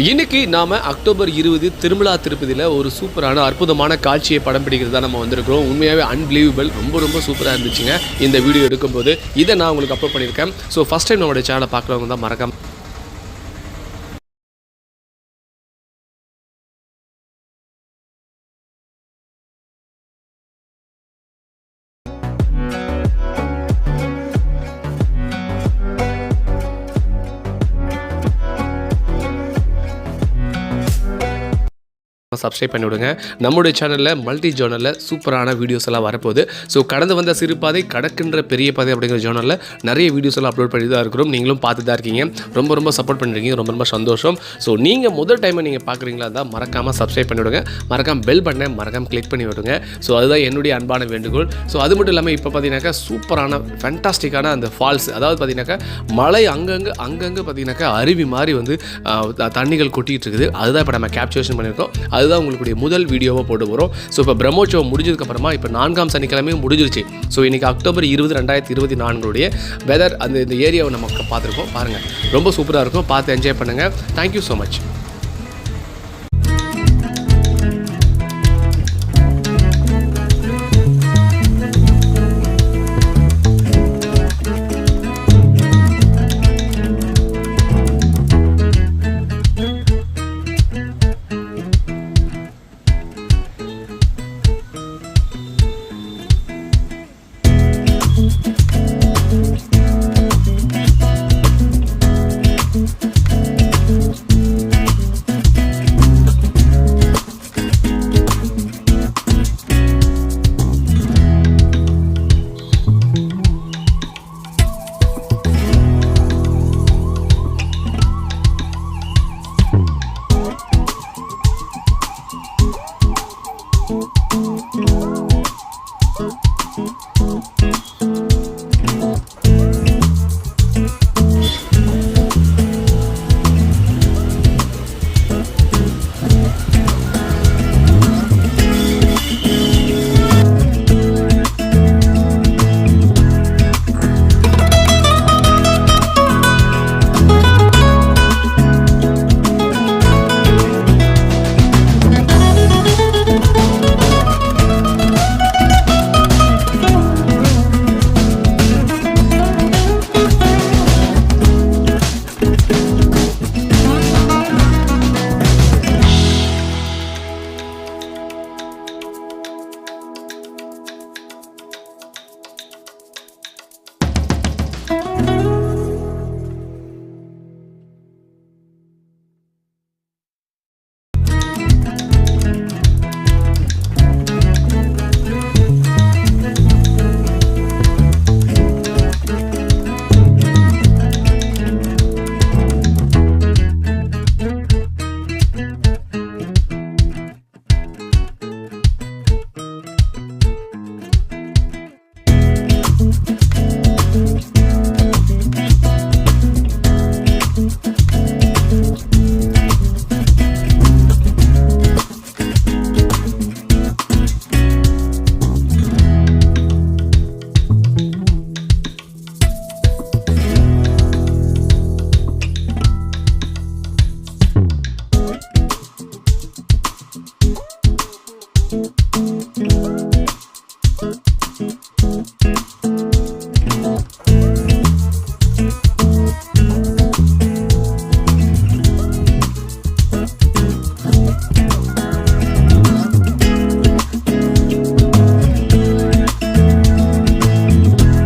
இன்னைக்கு நாம அக்டோபர் 20 திருமலா திருப்பதியில் ஒரு சூப்பரான அற்புதமான காட்சியை படம் பிடிக்கிறதா நம்ம வந்திருக்கிறோம். உண்மையாகவே அன்பிலீவபிள், ரொம்ப சூப்பராக இருந்துச்சுங்க இந்த வீடியோ எடுக்கும்போது. இதை நான் உங்களுக்கு அப்லோட் பண்ணியிருக்கேன். ஸோ ஃபஸ்ட் டைம் நம்மளுடைய சேனலை பார்க்குறவங்க தான் மறக்காம சப்ஸ்கிரைப் பண்ணிவிடுங்க. நம்முடைய சேனலில் மல்டி ஜேர்னலில் சூப்பரான வீடியோஸ் எல்லாம் வரப்போகுது. ஸோ கடந்து வந்த சிறுபாதை கடக்கின்ற பெரிய பாதை அப்படிங்கிற ஜேர்னலில் நிறைய வீடியோஸ் எல்லாம் அப்லோட் பண்ணி தான் இருக்கிறோம். நீங்களும் பார்த்து தான் இருக்கீங்க. ரொம்ப சப்போர்ட் பண்ணிருக்கீங்க. ரொம்ப சந்தோஷம். ஸோ நீங்கள் முதல் டைமை நீங்கள் பார்க்குறீங்களா தான் மறக்காமல் சப்ஸ்கிரைப் பண்ணிவிடுங்க. மறக்காமல் பெல் பட்டனை மறக்காமல் கிளிக் பண்ணி விடுங்க. ஸோ அதுதான் என்னுடைய அன்பான வேண்டுகோள். ஸோ அது மட்டும் இல்லாமல் இப்போ பார்த்தீங்கன்னாக்கா சூப்பரான ஃபேண்டாஸ்டிக்கான அந்த ஃபால்ஸ், அதாவது பார்த்தீங்கன்னாக்கா மழை அங்கங்கே பார்த்தீங்கன்னாக்கா அருவி மாதிரி வந்து தண்ணிகள் கொட்டிகிட்டு இருக்குது. அதுதான் இப்போ நம்ம கேப்சரேஷன் பண்ணியிருக்கோம். அதுதான் உங்களுடைய முதல் வீடியோவை போட்டு போகிறோம். ஸோ இப்போ பிரம்மோற்சவம் முடிஞ்சதுக்கப்புறமா இப்போ 4ஆம் சனிக்கிழமையும் முடிஞ்சிருச்சு. ஸோ இன்றைக்கி அக்டோபர் 20, 2024 வெதர் அந்த ஏரியாவை நமக்கு பார்த்துருக்கோம். பாருங்கள், ரொம்ப சூப்பராக இருக்கும். பார்த்து என்ஜாய் பண்ணுங்கள். Thank you so much.